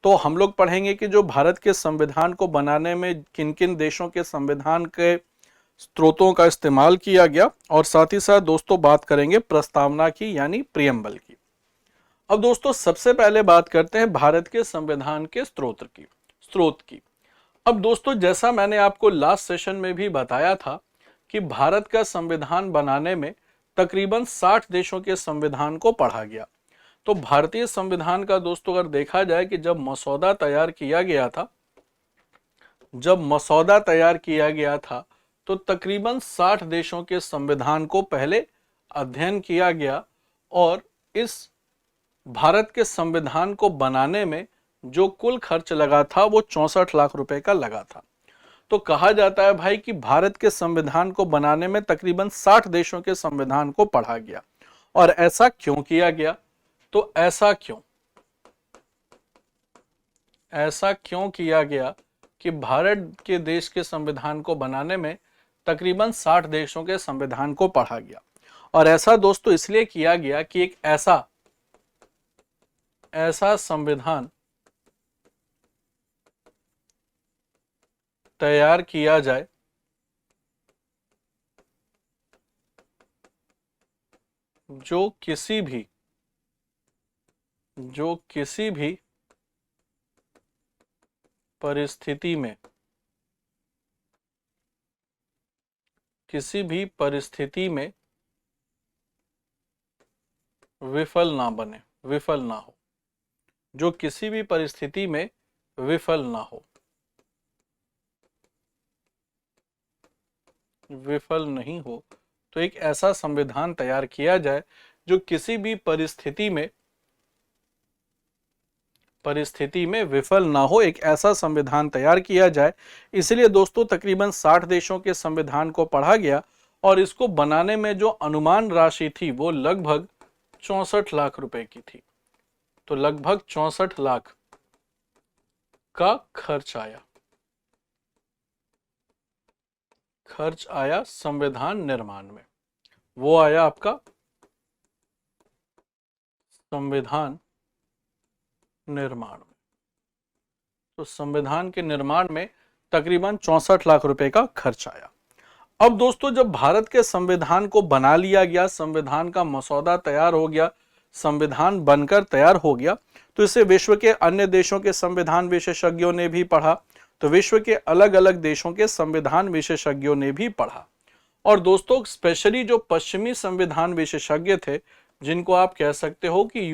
तो हम लोग पढ़ेंगे कि जो भारत के संविधान को बनाने में किन किन देशों के संविधान के स्रोतों का इस्तेमाल किया गया, और साथ ही साथ दोस्तों बात करेंगे प्रस्तावना की यानी प्रियम्बल की। अब दोस्तों सबसे पहले बात करते हैं भारत के संविधान के स्रोत की। अब दोस्तों जैसा मैंने आपको लास्ट सेशन में भी बताया था कि भारत का संविधान बनाने में तकरीबन 60 देशों के संविधान को पढ़ा गया। तो भारतीय संविधान का दोस्तों अगर देखा जाए कि जब मसौदा तैयार किया गया था तो तकरीबन 60 देशों के संविधान को पहले अध्ययन किया गया, और इस भारत के संविधान को बनाने में जो कुल खर्च लगा था वो 64 लाख रुपए का लगा था। तो कहा जाता है भाई कि भारत के संविधान को बनाने में तकरीबन 60 देशों के संविधान को पढ़ा गया। और ऐसा क्यों किया गया? तो ऐसा क्यों किया गया कि भारत के देश के संविधान को बनाने में तकरीबन 60 देशों के संविधान को पढ़ा गया। और ऐसा दोस्तों इसलिए किया गया कि एक ऐसा संविधान तैयार किया जाए जो किसी भी परिस्थिति में विफल ना हो, जो किसी भी परिस्थिति में विफल नहीं हो। तो एक ऐसा संविधान तैयार किया जाए जो किसी भी परिस्थिति में विफल ना हो, एक ऐसा संविधान तैयार किया जाए। इसलिए दोस्तों तकरीबन 60 देशों के संविधान को पढ़ा गया, और इसको बनाने में जो अनुमान राशि थी वो लगभग 64 लाख रुपए की थी। तो लगभग 64 लाख का खर्च आया संविधान निर्माण में। वो आया आपका संविधान निर्माण में। तो संविधान के निर्माण में तकरीबन 64 लाख रुपए का खर्च आया। अब दोस्तों जब भारत के संविधान को बना लिया गया, संविधान का मसौदा तैयार हो गया, संविधान बनकर तैयार हो गया, तो इसे विश्व के अन्य देशों के संविधान विशेषज्ञों ने भी पढ़ा। तो विश्व के अलग अलग देशों के संविधान विशेषज्ञों ने भी पढ़ा। और दोस्तों स्पेशली जो पश्चिमी संविधान विशेषज्ञ थे, जिनको आप कह सकते हो कि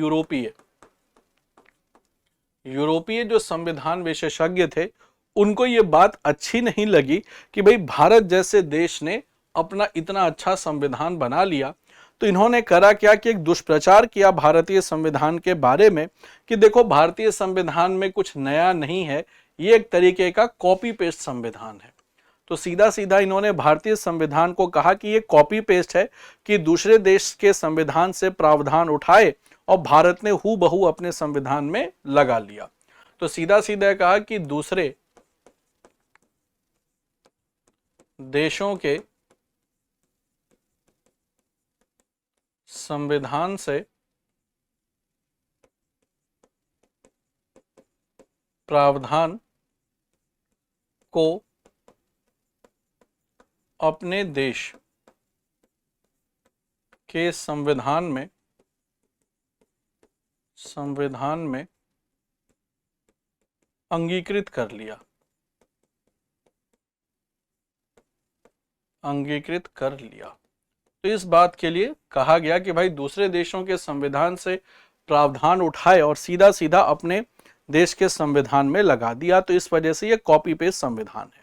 यूरोपीय जो संविधान विशेषज्ञ थे, उनको ये बात अच्छी नहीं लगी कि भाई भारत जैसे देश ने अपना इतना अच्छा संविधान बना लिया। तो इन्होंने करा क्या कि एक दुष्प्रचार किया भारतीय संविधान के बारे में कि देखो भारतीय संविधान में कुछ नया नहीं है, ये एक तरीके का कॉपी पेस्ट संविधान है। तो सीधा सीधा इन्होंने भारतीय संविधान को कहा कि ये कॉपी पेस्ट है, कि दूसरे देश के संविधान से प्रावधान उठाए और भारत ने हूबहू अपने संविधान में लगा लिया। तो सीधा सीधा कहा कि दूसरे देशों के संविधान से प्रावधान को अपने देश के संविधान में अंगीकृत कर लिया। तो इस बात के लिए कहा गया कि भाई दूसरे देशों के संविधान से प्रावधान उठाए और सीधा सीधा अपने देश के संविधान में लगा दिया। तो इस वजह से ये कॉपी पेस्ट संविधान है।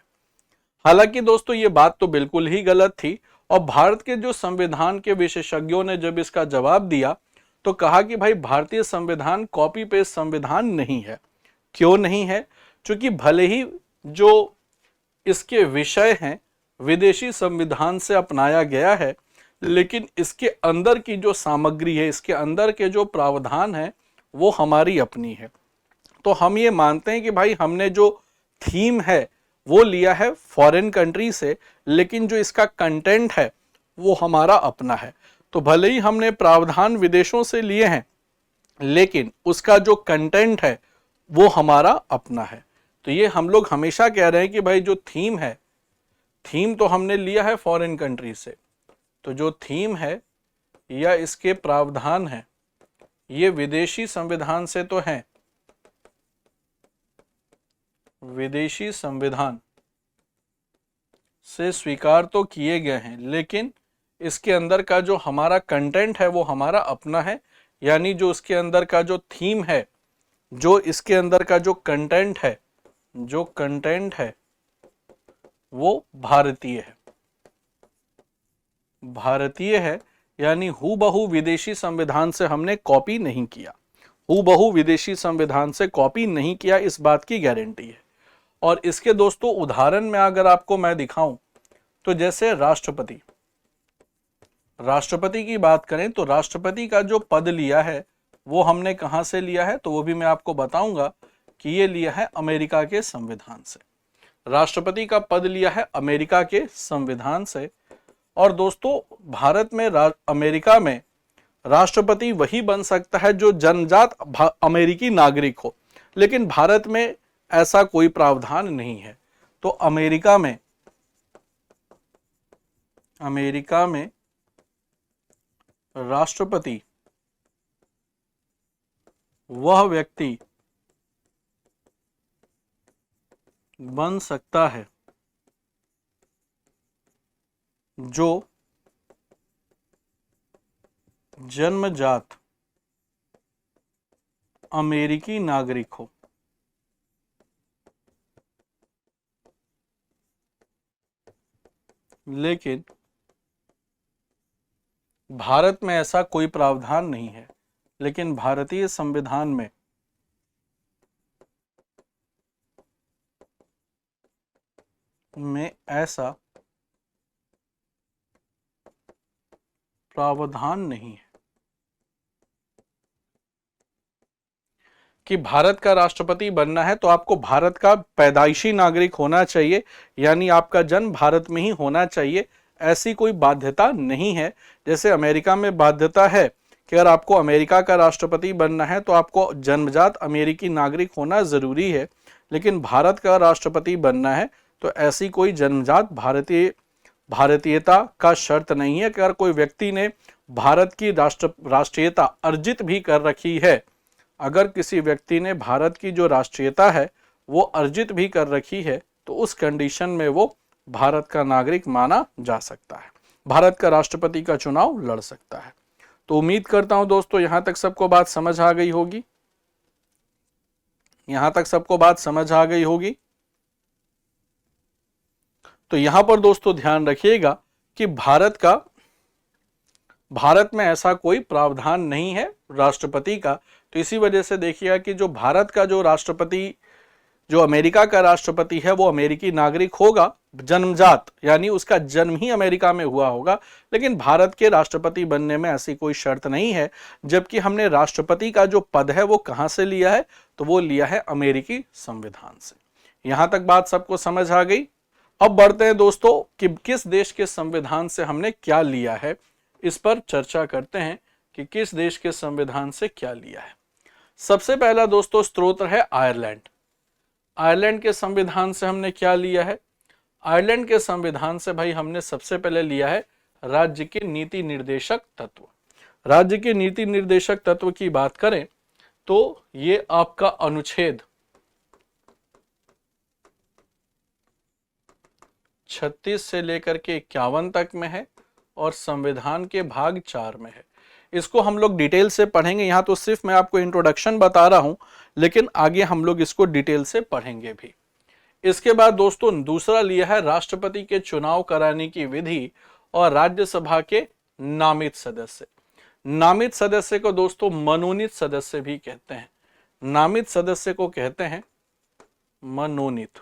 हालांकि दोस्तों ये बात तो बिल्कुल ही गलत थी, और भारत के जो संविधान के विशेषज्ञों ने जब इसका जवाब दिया तो कहा कि भाई भारतीय संविधान कॉपी पेस्ट संविधान नहीं है। क्यों नहीं है? क्योंकि भले ही जो इसके विषय हैं विदेशी संविधान से अपनाया गया है, लेकिन इसके अंदर की जो सामग्री है, इसके अंदर के जो प्रावधान है वो हमारी अपनी है। तो हम ये मानते हैं कि भाई हमने जो थीम है वो लिया है फॉरेन कंट्री से, लेकिन जो इसका कंटेंट है वो हमारा अपना है। तो भले ही हमने प्रावधान विदेशों से लिए हैं, लेकिन उसका जो कंटेंट है वो हमारा अपना है। तो ये हम लोग हमेशा कह रहे हैं कि भाई जो थीम है, थीम तो हमने लिया है फॉरेन कंट्री से, तो जो थीम है या इसके प्रावधान है ये विदेशी संविधान से तो हैं, विदेशी संविधान से स्वीकार तो किए गए हैं, लेकिन इसके अंदर का जो हमारा कंटेंट है वो हमारा अपना है। यानी जो इसके अंदर का जो थीम है, जो इसके अंदर का जो कंटेंट है, जो कंटेंट है वो भारतीय है, भारतीय है। यानी हूबहू विदेशी संविधान से हमने कॉपी नहीं किया, हूबहू विदेशी संविधान से कॉपी नहीं किया, इस बात की गारंटी है। और इसके दोस्तों उदाहरण में अगर आपको मैं दिखाऊं तो जैसे राष्ट्रपति, राष्ट्रपति की बात करें तो राष्ट्रपति का जो पद लिया है वो हमने कहां से लिया है, तो वो भी मैं आपको बताऊंगा कि ये लिया है अमेरिका के संविधान से। राष्ट्रपति का पद लिया है अमेरिका के संविधान से। और दोस्तों भारत में अमेरिका में राष्ट्रपति वही बन सकता है जो जन्मजात अमेरिकी नागरिक हो, लेकिन भारत में ऐसा कोई प्रावधान नहीं है। तो अमेरिका में राष्ट्रपति वह व्यक्ति बन सकता है जो जन्मजात अमेरिकी नागरिक हो, लेकिन भारत में ऐसा कोई प्रावधान नहीं है। लेकिन भारतीय संविधान में ऐसा प्रावधान नहीं है कि भारत का राष्ट्रपति बनना है तो आपको भारत का पैदाइशी नागरिक होना चाहिए, यानी आपका जन्म भारत में ही होना चाहिए। ऐसी कोई बाध्यता नहीं है। जैसे अमेरिका में बाध्यता है कि अगर आपको अमेरिका का राष्ट्रपति बनना है तो आपको जन्मजात अमेरिकी नागरिक होना जरूरी है, लेकिन भारत का राष्ट्रपति बनना है तो ऐसी कोई जन्मजात भारतीयता का शर्त नहीं है कि अगर कोई व्यक्ति ने भारत की राष्ट्रीयता अर्जित भी कर रखी है, अगर किसी व्यक्ति ने भारत की जो राष्ट्रीयता है वो अर्जित भी कर रखी है तो उस कंडीशन में वो भारत का नागरिक माना जा सकता है, भारत का राष्ट्रपति का चुनाव लड़ सकता है। तो उम्मीद करता हूं दोस्तों यहां तक सबको बात समझ आ गई होगी, यहां तक सबको बात समझ आ गई होगी। तो यहां पर दोस्तों ध्यान रखिएगा कि भारत में ऐसा कोई प्रावधान नहीं है राष्ट्रपति का। तो इसी वजह से देखिएगा कि जो भारत का जो राष्ट्रपति, जो अमेरिका का राष्ट्रपति है वो अमेरिकी नागरिक होगा जन्मजात, यानी उसका जन्म ही अमेरिका में हुआ होगा, लेकिन भारत के राष्ट्रपति बनने में ऐसी कोई शर्त नहीं है। जबकि हमने राष्ट्रपति का जो पद है वो कहां से लिया है, तो वो लिया है अमेरिकी संविधान से। यहां तक बात सबको समझ आ गई। अब बढ़ते हैं दोस्तों कि किस देश के संविधान से हमने क्या लिया है, इस पर चर्चा करते हैं कि किस देश के संविधान से क्या लिया है। सबसे पहला दोस्तों स्रोत है आयरलैंड। आयरलैंड के संविधान से हमने क्या लिया है? आयरलैंड के संविधान से भाई हमने सबसे पहले लिया है राज्य के नीति निर्देशक तत्व। राज्य के नीति निर्देशक तत्व की बात करें तो ये आपका अनुच्छेद 36 से लेकर के 51 तक में है और संविधान के भाग 4 में है। इसको हम लोग डिटेल से पढ़ेंगे, यहाँ तो सिर्फ मैं आपको इंट्रोडक्शन बता रहा हूं, लेकिन आगे हम लोग इसको डिटेल से पढ़ेंगे भी। इसके बाद दोस्तों दूसरा लिया है राष्ट्रपति के चुनाव कराने की विधि और राज्यसभा के नामित सदस्य। नामित सदस्य को दोस्तों मनोनीत सदस्य भी कहते हैं। नामित सदस्य को कहते हैं मनोनीत।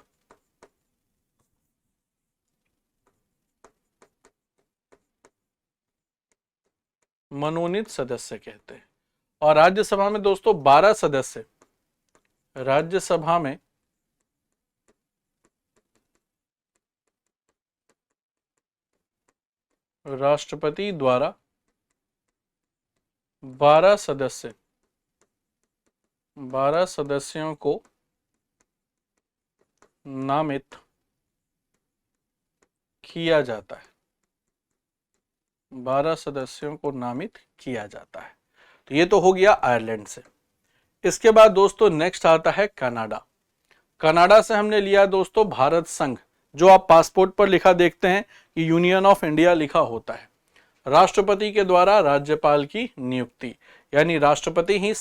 मनोनीत सदस्य कहते हैं। और राज्यसभा में दोस्तों 12 सदस्य, राज्यसभा में राष्ट्रपति द्वारा 12 सदस्य 12 सदस्यों को नामित किया जाता है। 12 सदस्यों को नामित किया जाता है। तो ये तो हो गया आयरलैंड से। इसके बाद दोस्तों नेक्स्ट आता है कनाडा। कनाडा से हमने लिया दोस्तों भारत संघ, जो आप पासपोर्ट पर लिखा देखते हैं कि यूनियन ऑफ इंडिया लिखा होता है। राष्ट्रपति के द्वारा राज्यपाल की नियुक्ति, यानी राष्ट्रपति ही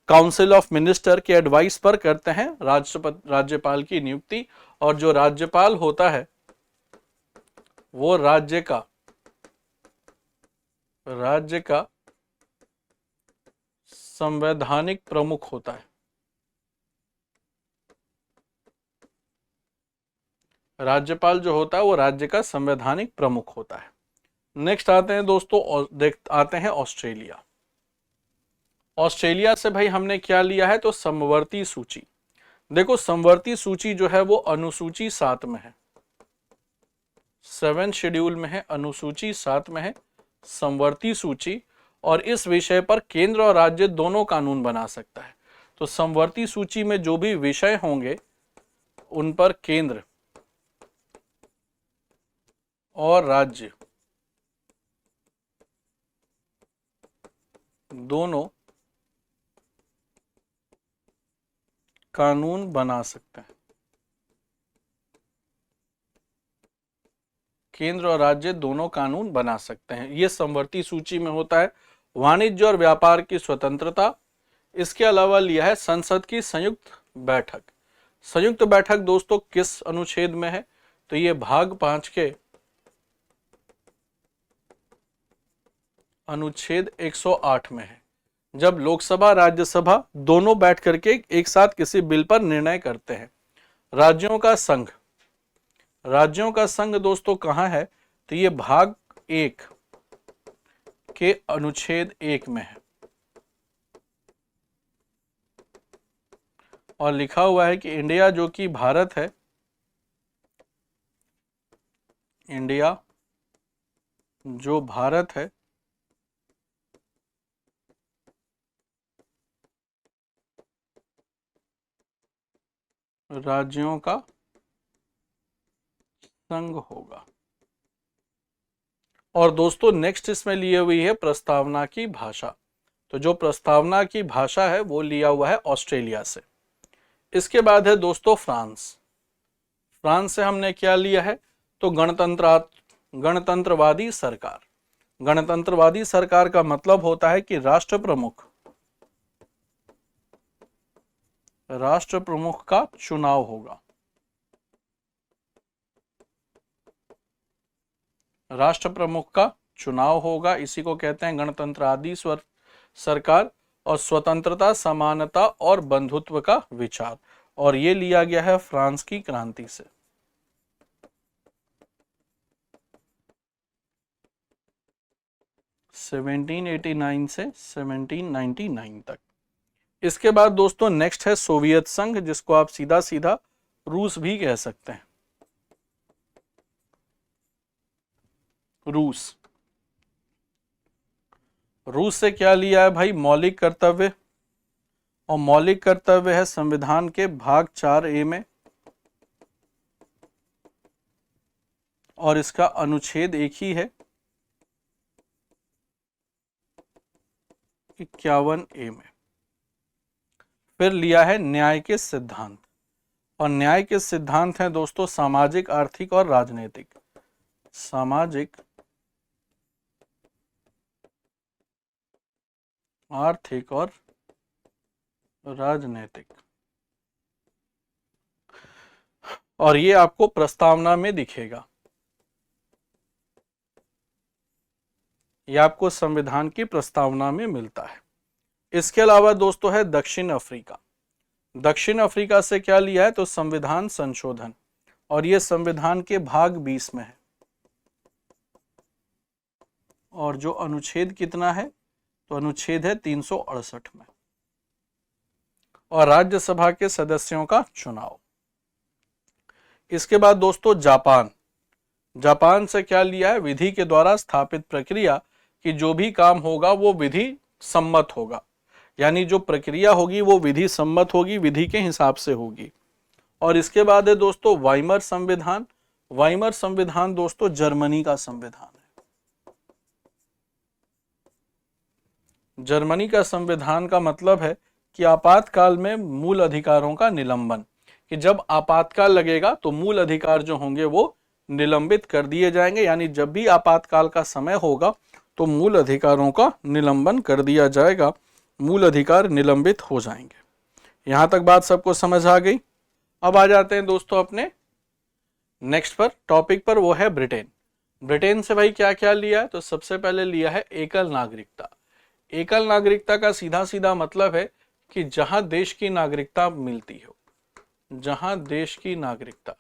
काउंसिल ऑफ मिनिस्टर के एडवाइस पर करते हैं राज्यपाल की नियुक्ति, और जो राज्यपाल होता है वो राज्य का संवैधानिक प्रमुख होता है। राज्यपाल जो होता है वो राज्य का संवैधानिक प्रमुख होता है। नेक्स्ट आते हैं दोस्तों, आते हैं ऑस्ट्रेलिया। ऑस्ट्रेलिया से भाई हमने क्या लिया है, तो समवर्ती सूची। देखो समवर्ती सूची जो है वो अनुसूची 7 में है, 7 शेड्यूल में है, अनुसूची 7 में है समवर्ती सूची। और इस विषय पर केंद्र और राज्य दोनों कानून बना सकता है। तो समवर्ती सूची में जो भी विषय होंगे उन पर केंद्र और राज्य दोनों कानून बना सकते हैं। केंद्र और राज्य दोनों कानून बना सकते हैं। ये समवर्ती सूची में होता है। वाणिज्य और व्यापार की स्वतंत्रता। इसके अलावा लिया है संसद की संयुक्त बैठक। संयुक्त बैठक दोस्तों किस अनुच्छेद में है, तो ये भाग 5 के अनुच्छेद 108 में है। जब लोकसभा राज्यसभा दोनों बैठ करके एक साथ किसी बिल पर निर्णय करते हैं। राज्यों का संघ, राज्यों का संघ दोस्तों कहां है, तो ये भाग 1 के अनुच्छेद 1 में है, और लिखा हुआ है कि इंडिया जो कि भारत है, इंडिया जो भारत है राज्यों का संघ होगा। और दोस्तों नेक्स्ट इसमें लिए हुई है प्रस्तावना की भाषा। तो जो प्रस्तावना की भाषा है वो लिया हुआ है ऑस्ट्रेलिया से। इसके बाद है दोस्तों फ्रांस। फ्रांस से हमने क्या लिया है, तो गणतंत्रवादी सरकार। गणतंत्रवादी सरकार का मतलब होता है कि राष्ट्र प्रमुख का चुनाव होगा। राष्ट्र प्रमुख का चुनाव होगा, इसी को कहते हैं गणतंत्रादि सरकार। और स्वतंत्रता, समानता और बंधुत्व का विचार, और ये लिया गया है फ्रांस की क्रांति से। से 1799 तक। इसके बाद दोस्तों नेक्स्ट है सोवियत संघ, जिसको आप सीधा सीधा रूस भी कह सकते हैं। रूस से क्या लिया है भाई, मौलिक कर्तव्य। और मौलिक कर्तव्य है संविधान के भाग 4A में, और इसका अनुच्छेद एक ही है, 51A में। फिर लिया है न्याय के सिद्धांत, और न्याय के सिद्धांत हैं दोस्तों सामाजिक, आर्थिक और राजनीतिक। सामाजिक, आर्थिक और राजनीतिक। और ये आपको प्रस्तावना में दिखेगा, ये आपको संविधान की प्रस्तावना में मिलता है। इसके अलावा दोस्तों है दक्षिण अफ्रीका। दक्षिण अफ्रीका से क्या लिया है, तो संविधान संशोधन, और ये संविधान के भाग 20 में है। और जो अनुच्छेद कितना है, तो अनुच्छेद है 368 में। और राज्यसभा के सदस्यों का चुनाव। इसके बाद दोस्तों जापान। जापान से क्या लिया है, विधि के द्वारा स्थापित प्रक्रिया कि जो भी काम होगा वो विधि सम्मत होगा, यानी जो प्रक्रिया होगी वो विधि सम्मत होगी, विधि के हिसाब से होगी। और इसके बाद है दोस्तों वाइमर संविधान। वाइमर संविधान दोस्तों जर्मनी का संविधान है। जर्मनी का संविधान का मतलब है कि आपातकाल में मूल अधिकारों का निलंबन, कि जब आपातकाल लगेगा तो मूल अधिकार जो होंगे वो निलंबित कर दिए जाएंगे, यानी जब भी आपातकाल का समय होगा तो मूल अधिकारों का निलंबन कर दिया जाएगा, मूल अधिकार निलंबित हो जाएंगे। यहां तक बात सबको समझ आ गई। अब आ जाते हैं दोस्तों अपने नेक्स्ट पर टॉपिक पर, वो है ब्रिटेन। ब्रिटेन से भाई क्या क्या लिया है, तो सबसे पहले लिया है एकल नागरिकता। एकल नागरिकता का सीधा सीधा मतलब है कि जहां देश की नागरिकता मिलती हो, जहां देश की नागरिकता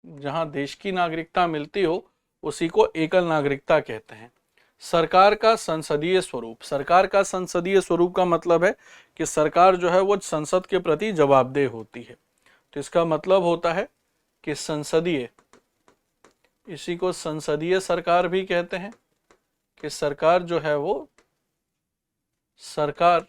जहां देश की नागरिकता मिलती हो उसी को एकल नागरिकता कहते हैं। सरकार का संसदीय स्वरूप, सरकार का संसदीय स्वरूप का मतलब है कि सरकार जो है वो संसद के प्रति जवाबदेह होती है। तो इसका मतलब होता है कि संसदीय, इसी को संसदीय सरकार भी कहते हैं, कि सरकार जो है वो सरकार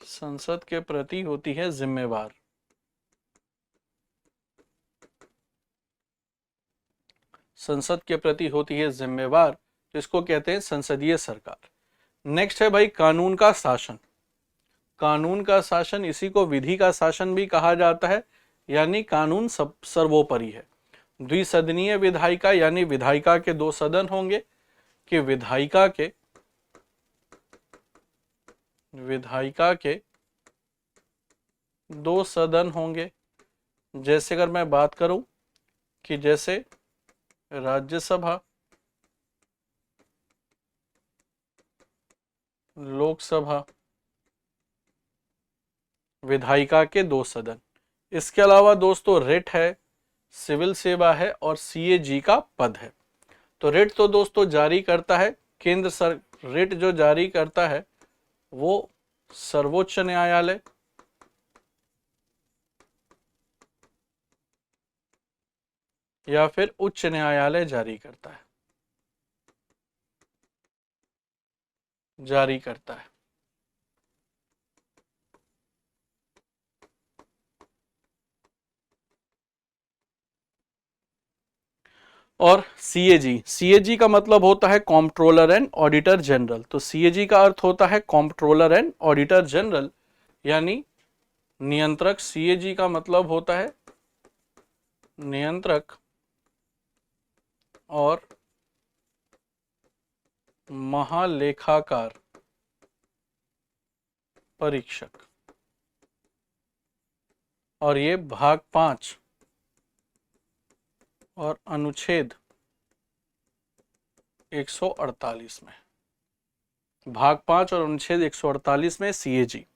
संसद के प्रति होती है जिम्मेवार। संसद के प्रति होती है जिम्मेवार, तो इसको कहते हैं संसदीय सरकार। नेक्स्ट है भाई कानून का शासन। कानून का शासन, इसी को विधि का शासन भी कहा जाता है, यानी कानून सब सर्वोपरि है। द्विसदनीय विधायिका, यानी विधायिका के दो सदन होंगे, कि विधायिका के दो सदन होंगे। जैसे अगर मैं बात करूं कि जैसे राज्यसभा, लोकसभा, विधायिका के दो सदन। इसके अलावा दोस्तों रिट है, सिविल सेवा है और सीएजी का पद है। तो रिट तो दोस्तों जारी करता है रिट जो जारी करता है वो सर्वोच्च न्यायालय, या फिर उच्च न्यायालय जारी करता है, और सीएजी का मतलब होता है कॉम्प्ट्रोलर एंड ऑडिटर जनरल। तो सीएजी का अर्थ होता है कॉम्प्ट्रोलर एंड ऑडिटर जनरल, यानी नियंत्रक। सीएजी का मतलब होता है नियंत्रक और महालेखाकार परीक्षक। और ये भाग 5 और अनुच्छेद 148 में, भाग 5 और अनुच्छेद 148 में सीएजी।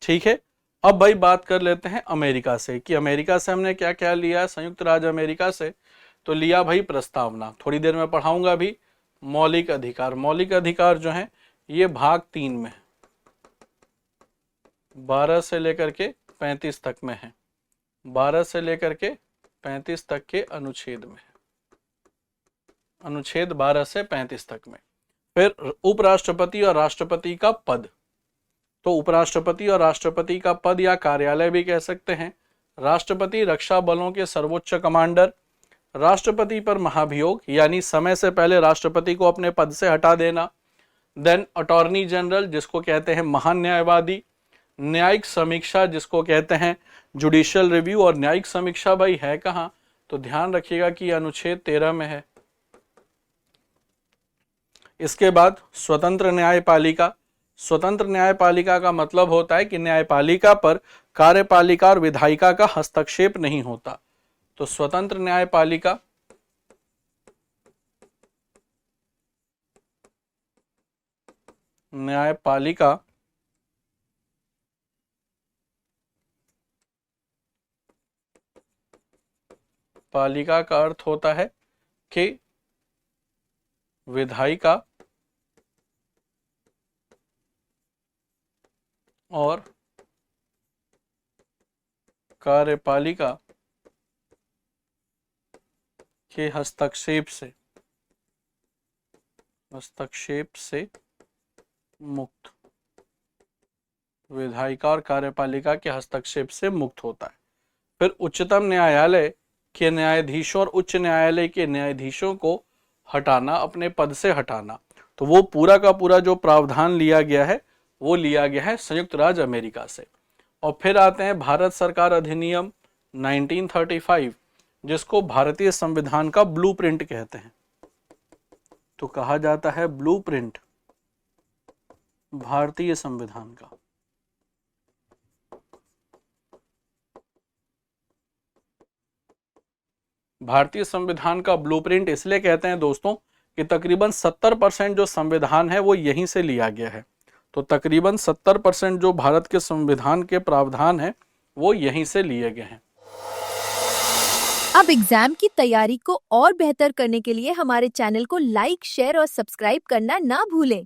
ठीक है। अब भाई बात कर लेते हैं अमेरिका से, कि अमेरिका से हमने क्या क्या लिया है। संयुक्त राज्य अमेरिका से तो लिया भाई प्रस्तावना, थोड़ी देर में पढ़ाऊंगा भी। मौलिक अधिकार, मौलिक अधिकार जो है ये भाग 3 में 12 से लेकर के 35 तक में है, 12 से लेकर के 35 तक के अनुच्छेद में है, अनुच्छेद 12 से 35 तक में। फिर उपराष्ट्रपति और राष्ट्रपति का पद, तो उपराष्ट्रपति और राष्ट्रपति का पद या कार्यालय भी कह सकते हैं। राष्ट्रपति रक्षा बलों के सर्वोच्च कमांडर, राष्ट्रपति पर महाभियोग, यानी समय से पहले राष्ट्रपति को अपने पद से हटा देना। देन अटॉर्नी जनरल, जिसको कहते हैं महान न्यायवादी। न्यायिक समीक्षा, जिसको कहते हैं जुडिशियल रिव्यू। और न्यायिक समीक्षा भाई है कहाँ, तो ध्यान रखिएगा कि अनुच्छेद 13 में है। इसके बाद स्वतंत्र न्यायपालिका। स्वतंत्र न्यायपालिका का मतलब होता है कि न्यायपालिका पर कार्यपालिका और विधायिका का हस्तक्षेप नहीं होता। तो स्वतंत्र न्यायपालिका पालिका का अर्थ होता है कि विधायिका और कार्यपालिका के हस्तक्षेप से मुक्त, विधायिका और कार्यपालिका के हस्तक्षेप से मुक्त होता है। फिर उच्चतम न्यायालय के न्यायाधीशों और उच्च न्यायालय के न्यायाधीशों को हटाना, अपने पद से हटाना, तो वो पूरा का पूरा जो प्रावधान लिया गया है वो लिया गया है संयुक्त राज्य अमेरिका से। और फिर आते हैं भारत सरकार अधिनियम 1935, जिसको भारतीय संविधान का ब्लूप्रिंट कहते हैं। तो कहा जाता है ब्लूप्रिंट भारतीय संविधान का। भारतीय संविधान का ब्लूप्रिंट इसलिए कहते हैं दोस्तों कि तकरीबन 70% जो संविधान है वो यहीं से लिया गया है। तो तकरीबन 70% जो भारत के संविधान के प्रावधान है वो यहीं से लिए गए हैं। अब एग्जाम की तैयारी को और बेहतर करने के लिए हमारे चैनल को लाइक, शेयर और सब्सक्राइब करना ना भूलें।